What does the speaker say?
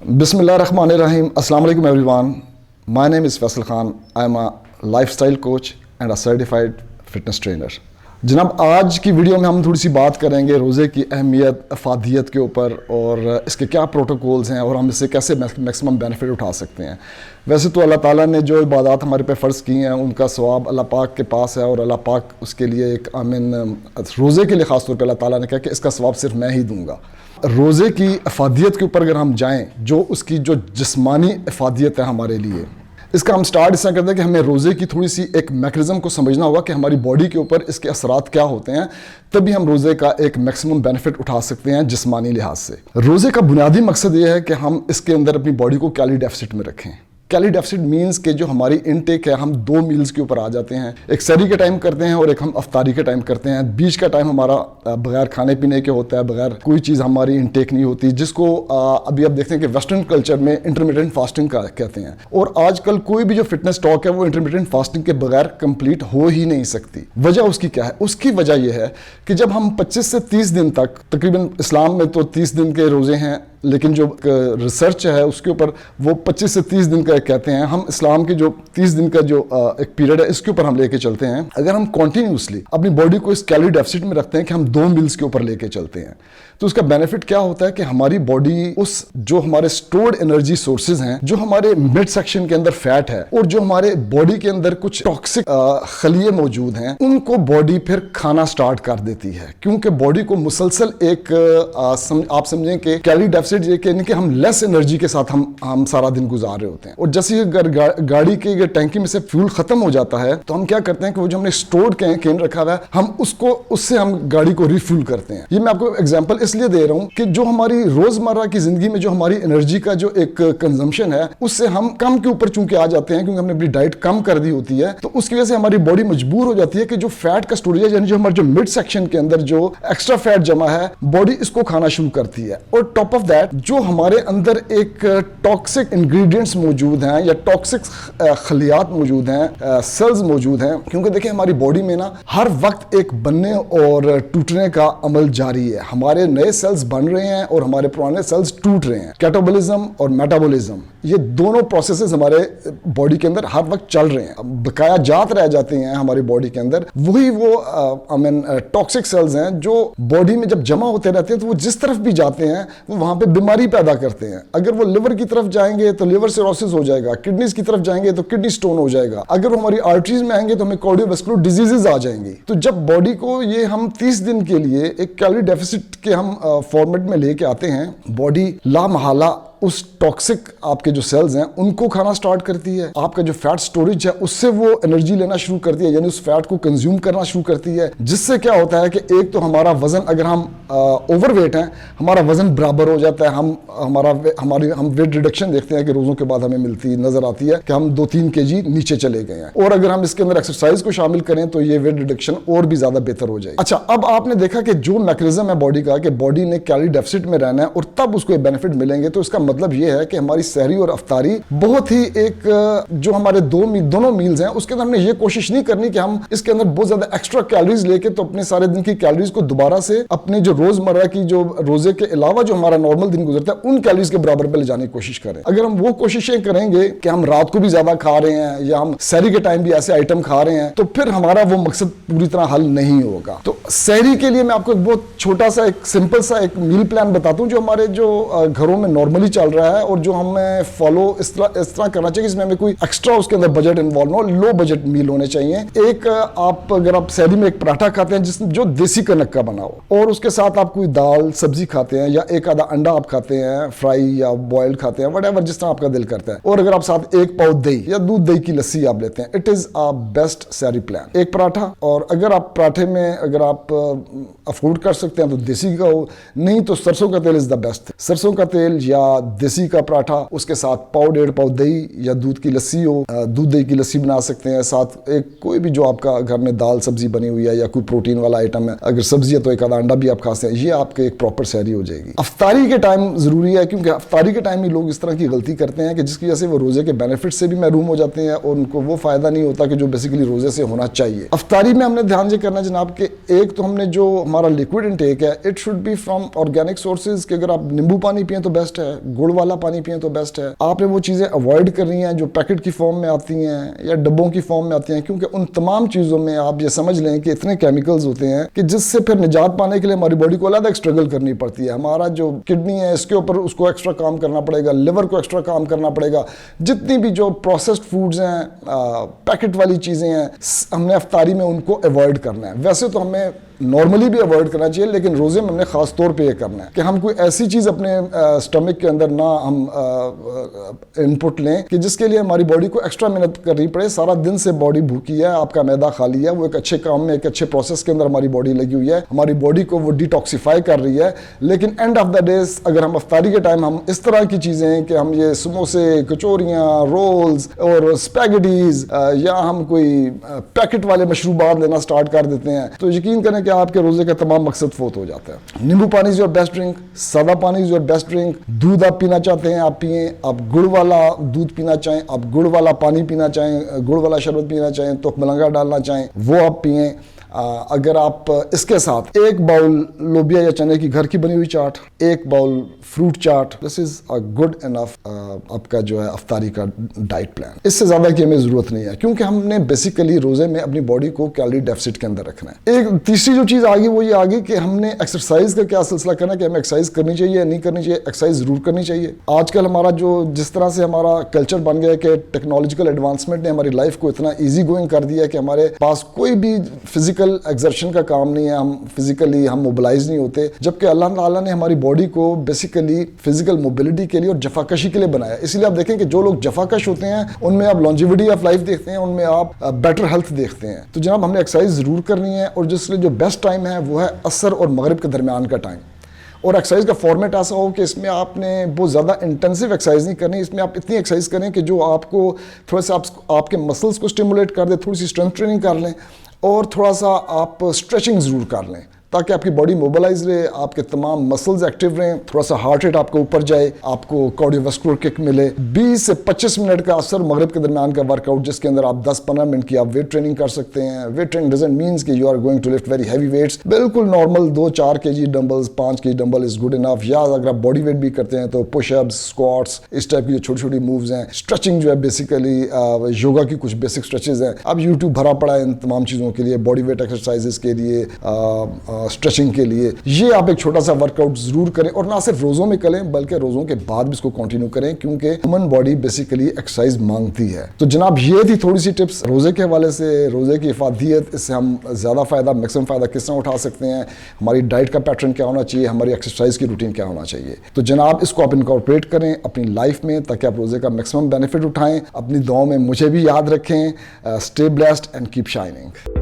Bismillahirrahmanirrahim. Assalamu alaikum everyone. My name is Faisal Khan. I am a lifestyle coach and a certified fitness trainer. जनाब, आज की video में हम थोड़ी सी बात करेंगे रोज़े की अहमियत, अफादियत के ऊपर और इसके क्या प्रोटोकॉल्स हैं और हम इससे कैसे मैक्सिमम बेनिफिट उठा सकते हैं। वैसे तो अल्लाह ताला ने जो इबादत हमारे पे फ़र्ज़ की हैं उनका सवाब अल्लाह पाक के पास है और अल्लाह पाक उसके लिए एक रोज़े के लिए ख़ास तौर पे अल्लाह ताला ने कहा कि इसका सवाब सिर्फ मैं ही दूंगा। रोज़े की अफादियत के ऊपर अगर हम जाएँ, जो उसकी जो जिस्मानी अफादियत है हमारे लिए, इसका हम स्टार्ट इस तरह करते हैं कि हमें रोज़े की थोड़ी सी एक मैकेनिज़्म को समझना होगा कि हमारी बॉडी के ऊपर इसके असरात क्या होते हैं, तभी हम रोज़े का एक मैक्सिमम बेनिफिट उठा सकते हैं जिस्मानी लिहाज से। रोज़े का बुनियादी मकसद ये है कि हम इसके अंदर अपनी बॉडी को कैलोरी डेफिसिट में रखें। कैलोरी डेफिसिट मीन्स कि जो हमारी इनटेक है, हम 2 मील्स के ऊपर आ जाते हैं। एक सहरी के टाइम करते हैं और एक हम अफ्तारी के टाइम करते हैं। बीच का टाइम हमारा बगैर खाने पीने के होता है, बगैर कोई चीज़ हमारी इनटेक नहीं होती, जिसको अभी आप देखते हैं कि वेस्टर्न कल्चर में इंटरमिटेंट फास्टिंग का कहते हैं। और आजकल कोई भी जो फिटनेस टॉक है वो इंटरमिटेंट फास्टिंग के बगैर कंप्लीट हो ही नहीं सकती। वजह उसकी क्या है? उसकी वजह यह है कि जब हम 25 से 30 दिन तक, तकरीबन इस्लाम में तो 30 दिन के रोज़े हैं, लेकिन जो रिसर्च है उसके ऊपर वो 25 से 30 दिन का कहते हैं। हम इस्लाम के जो 30 दिन का जो एक पीरियड है इसके ऊपर हम लेके चलते हैं। अगर हम कॉन्टीन्यूसली अपनी बॉडी को इस कैलोरी डेफिसिट में रखते हैं कि हम 2 मील्स के ऊपर लेके चलते हैं, तो उसका बेनिफिट क्या होता है कि हमारी बॉडी उस जो हमारे स्टोर्ड एनर्जी सोर्सेज हैं, जो हमारे मिड सेक्शन के अंदर फैट है और जो हमारे बॉडी के अंदर कुछ टॉक्सिक खलिए मौजूद हैं, उनको बॉडी फिर खाना स्टार्ट कर देती है। क्योंकि बॉडी को मुसलसल एक आप समझें कि कैलोरी डेफिसिट ये कि हम लेस एनर्जी के साथ हम सारा दिन गुजार रहे होते हैं। और जैसे अगर गाड़ी की टैंकी में से फ्यूल खत्म हो जाता है तो हम क्या करते हैं कि वो जो हमने स्टोर्ड कैन रखा हुआ है, हम उससे हम गाड़ी को रिफ्यूल करते हैं। ये मैं आपको एग्जांपल इसलिए दे रहा हूं कि जो हमारी रोजमर्रा की जिंदगी में जो हमारी एनर्जी का जो एक कंजम्पशन है, उससे हम कम के ऊपर चूंकि आ जाते हैं, क्योंकि हमने अपनी डाइट कम कर दी होती है, तो उसकी वजह से हमारी बॉडी मजबूर हो जाती है कि जो फैट का स्टोरेज है, यानी जो हमारे जो मिड सेक्शन के अंदर जो एक्स्ट्रा फैट जमा है, बॉडी इसको खाना शुरू करती है। और टॉप ऑफ दैट जो हमारे अंदर एक टॉक्सिक इंग्रेडिएंट्स मौजूद हैं या टॉक्सिक खलियात मौजूद हैं, सेल्स मौजूद हैं। क्योंकि देखिए हमारी बॉडी में ना हर वक्त एक बनने और टूटने का अमल जारी है। हमारे नए सेल्स बन रहे हैं और हमारे पुराने सेल्स टूट रहे हैं। कैटाबॉलिज्म और मेटाबॉलिज्म, ये दोनों प्रोसेसेस हमारे बॉडी के अंदर हर वक्त चल रहे हैं। बकाया जात रह जाते हैं हमारी बॉडी के अंदर, वही वो टॉक्सिक सेल्स हैं जो बॉडी में जब जमा होते रहते हैं तो वो जिस तरफ भी जाते हैं वो वहां पे बीमारी पैदा करते हैं। अगर वो लिवर की तरफ जाएंगे तो लिवर सिरोसिस हो जाएगा, किडनीज की तरफ जाएंगे तो किडनी स्टोन हो जाएगा, अगर वो हमारी आर्टरीज में आएंगे तो हमें कार्डियोवैस्कुलर डिजीजेज आ जाएंगी। तो जब बॉडी को ये हम 30 दिन के लिए एक कैलोरी डेफिसिट के हम फॉर्मेट में लेके आते हैं, बॉडी लामहला उस टॉक्सिक आपके जो सेल्स हैं उनको खाना स्टार्ट करती है। आपका जो फैट स्टोरेज है उससे वो एनर्जी लेना शुरू करती है, यानी उस फैट को कंज्यूम करना शुरू करती है। जिससे क्या होता है कि एक तो हमारा वजन, अगर हम ओवरवेट हैं, हमारा वजन बराबर हो जाता है। हम वेट रिडक्शन देखते हैं कि रोजों के बाद हमें मिलती नजर आती है कि हम 2-3 kg नीचे चले गए हैं। और अगर हम इसके अंदर एक्सरसाइज को शामिल करें तो ये वेट रिडक्शन और भी ज्यादा बेहतर हो जाएगी। अच्छा, अब आपने देखा कि जो मैकेनिज्म है बॉडी का कि बॉडी ने कैलोरी डेफिसिट में रहना है और तब उसको बेनिफिट मिलेंगे, तो इसका मतलब ये है कि हमारी सहरी और अफ्तारी बहुत ही एक जो हमारे दोनों मील्स हैं उसके अंदर हमने ये कोशिश नहीं करनी कि हम इसके अंदर बहुत ज्यादा एक्स्ट्रा कैलोरीज लेके तो अपने सारे दिन की कैलोरीज को दोबारा से अपने जो रोजमर्रा की जो रोजे के अलावा जो हमारा नॉर्मल दिन गुजरता है उन कैलोरीज के बराबर पे ले जाने की कोशिश करें। अगर हम वो कोशिशें करेंगे कि हम रात को भी ज्यादा खा रहे हैं या हम सहरी के टाइम भी ऐसे आइटम खा रहे हैं, तो फिर हमारा वो मकसद पूरी तरह हल नहीं होगा। तो सहरी के लिए मैं आपको एक बहुत छोटा सा एक सिंपल सा एक मील प्लान बताता हूँ जो हमारे जो घरों में नॉर्मली चल रहा है और जो हमें फॉलो इस तरह करना चाहिए जिसमें हमें कोई एक्स्ट्रा उसके अंदर बजट इन्वॉल्व हो, लो बजट मील होने चाहिए। एक आप अगर आप सहरी में एक पराठा खाते हैं जो देसी कनक का बना हो और उसके साथ आप कोई दाल सब्जी खाते हैं या एक आधा अंडा आप खाते हैं फ्राई या बॉइल्ड खाते हैं, व्हाटएवर जिस तरह आपका दिल करता है, और अगर आप साथ 1 पाव दही या दूध दही की लस्सी आप लेते हैं, इट इज अ बेस्ट सहरी प्लान। एक पराठा, और अगर आप पराठे में अगर आप अफोर्ड कर सकते हैं तो देसी का हो, नहीं तो सरसों का तेल इज द बेस्ट। सरसों का तेल या देसी का पराठा, उसके साथ 1.5 पाव दही या दूध की लस्सी हो, दूध दही की लस्सी बना सकते हैं। साथ एक कोई भी जो आपका घर में दाल सब्जी बनी हुई है या कोई प्रोटीन वाला आइटम है, अगर सब्जी है तो एक आधा अंडा भी आप खा सकते हैं। ये आपके एक प्रॉपर सहरी हो जाएगी। अफ्तारी के टाइम जरूरी है, क्योंकि अफ्तारी के टाइम ही लोग इस तरह की गलती करते हैं कि जिसकी वजह से वो रोजे के बेनिफिट से भी महरूम हो जाते हैं और उनको वो फायदा नहीं होता कि जो बेसिकली रोजे से होना चाहिए। अफ्तारी में हमने ध्यान ये करना जनाब कि एक तो हमने जो हमारा लिक्विड इनटेक है, it should be from organic sources, कि अगर आप नींबू पानी पिए तो बेस्ट है, गुड़ वाला पानी पिएं तो बेस्ट है। आपने वो चीज़ें अवॉइड करनी हैं जो पैकेट की फॉर्म में आती हैं या डब्बों की फॉर्म में आती हैं, क्योंकि उन तमाम चीज़ों में आप ये समझ लें कि इतने केमिकल्स होते हैं कि जिससे फिर निजात पाने के लिए हमारी बॉडी को अलग स्ट्रगल करनी पड़ती है। हमारा जो किडनी है इसके ऊपर उसको एक्स्ट्रा काम करना पड़ेगा, लिवर को एक्स्ट्रा काम करना पड़ेगा। जितनी भी जो प्रोसेस्ड फूड्स हैं, पैकेट वाली चीज़ें हैं, हमने अफ्तारी में उनको अवॉइड करना है। वैसे तो हमें नॉर्मली भी अवॉइड करना चाहिए, लेकिन रोज़े में हमने ख़ास तौर पे ये करना है कि हम कोई ऐसी चीज़ अपने स्टमक के अंदर ना हम इनपुट लें कि जिसके लिए हमारी बॉडी को एक्स्ट्रा मेहनत करनी पड़े। सारा दिन से बॉडी भूखी है, आपका मैदा खाली है, वो एक अच्छे काम में, एक अच्छे प्रोसेस के अंदर हमारी बॉडी लगी हुई है, हमारी बॉडी को वो डिटॉक्सीफाई कर रही है। लेकिन एंड ऑफ द डेज अगर हम अफ्तारी के टाइम हम इस तरह की चीज़ें कि हम ये समोसे, कचौरियाँ, रोल्स और स्पैगेटीज या हम कोई पैकेट वाले मशरूबात लेना स्टार्ट कर देते हैं, तो यकीन करें कि आपके रोजे का तमाम मकसद फोत हो जाता है। नींबू पानी इज योर बेस्ट ड्रिंक, सादा पानी इज योर बेस्ट ड्रिंक। दूध आप पीना चाहते हैं आप पिएं, आप गुड़ वाला दूध पीना चाहें, आप गुड़ वाला पानी पीना चाहें, गुड़ वाला शरबत पीना चाहें, तो मलंगा डालना चाहें वो आप पिएं। अगर आप इसके साथ एक बाउल लोबिया या चने की घर की बनी हुई चाट, एक bowl fruit chaat, this is a good enough आपका जो है अफ्तारी का डाइट प्लान। इससे ज़्यादा की हमें ज़रूरत नहीं है, क्योंकि हमने बेसिकली रोज़े में अपनी बॉडी को कैलोरी डेफिसिट के अंदर रखना है। एक तीसरी जो चीज़ आ गई वो ये आ गई कि हमने एक्सरसाइज का क्या सिलसिला करना है कि हमें एक्सरसाइज करनी चाहिए या नहीं करनी चाहिए। एक्सरसाइज ज़रूर करनी चाहिए। आजकल हमारा जो जिस तरह से हमारा कल्चर बन गया है कि टेक्नोलॉजिकल एडवांसमेंट ने हमारी लाइफ को इतना ईजी गोइंग कर दिया है कि हमारे पास कोई भी फिजिकल एक्सर्शन का काम नहीं है, हम फिजिकली हम मोबिलाइज नहीं होते, जबकि अल्लाह ताला ने हमारी बॉडी को बेसिकली फिजिकल मोबिलिटी के लिए और जफाकशी के लिए बनाया। इसलिए आप देखें कि जो लोग जफाकश होते हैं उनमें आप लॉन्जिविटी ऑफ लाइफ देखते हैं, उनमें आप बेटर हेल्थ देखते हैं। तो जनाब हमने एक्सरसाइज ज़रूर करनी है, और जिसके लिए जो बेस्ट टाइम है वो है असर और मगरिब के दरमियान का टाइम। और एक्सरसाइज का फॉर्मेट ऐसा हो कि इसमें आपने बहुत ज़्यादा इंटेंसिव एक्सरसाइज नहीं करनी, इसमें आप इतनी एक्सरसाइज करें कि जो आपको थोड़ा सा आपके मसल्स को स्टिमुलेट कर दे, थोड़ी सी स्ट्रेंथ ट्रेनिंग कर लें, और थोड़ा सा आप स्ट्रेचिंग ज़रूर कर लें ताकि आपकी बॉडी मोबिलाइज रहे, आपके तमाम मसल्स एक्टिव रहें, थोड़ा सा हार्ट रेट आपको ऊपर जाए, आपको कार्डियोवास्कुलर किक मिले। 20 से 25 मिनट का असर मगरिब के दरमियान का वर्कआउट, जिसके अंदर आप 10-15 मिनट की आप वेट ट्रेनिंग कर सकते हैं। वेट ट्रेनिंग डजंट मीन्स कि you are going to lift very heavy weights, बिल्कुल normal 2-4 kg dumbbells, 5 kg dumbbell is good enough. या अगर आप बॉडी वेट भी करते हैं तो पुशअप्स, स्क्वाट्स, इस टाइप की जो छोटी छोटी मूव्स हैं। स्ट्रेचिंग जो है बेसिकली योगा की कुछ बेसिक स्ट्रेचेज हैं। अब यूट्यूब भरा पड़ा है इन तमाम चीज़ों के लिए, बॉडी वेट एक्सरसाइजेस के लिए, स्ट्रेचिंग के लिए। ये आप एक छोटा सा वर्कआउट जरूर करें, और ना सिर्फ रोजों में करें बल्कि रोजों के बाद भी इसको कंटिन्यू करें, क्योंकि ह्यूमन बॉडी बेसिकली एक्सरसाइज मांगती है। तो जनाब ये थी थोड़ी सी टिप्स रोजे के हवाले से, रोजे की इफादियत, इससे हम ज्यादा फायदा, मैक्सिमम फायदा किस तरह उठा सकते हैं, हमारी डाइट का पैटर्न क्या होना चाहिए, हमारी एक्सरसाइज की रूटीन क्या होना चाहिए। तो जनाब इसको आप इनकॉर्पोरेट करें अपनी लाइफ में ताकि आप रोजे का मैक्सिमम बेनिफिट उठाएं। अपनी दुआओं में मुझे भी याद रखें। Stay blessed and keep shining.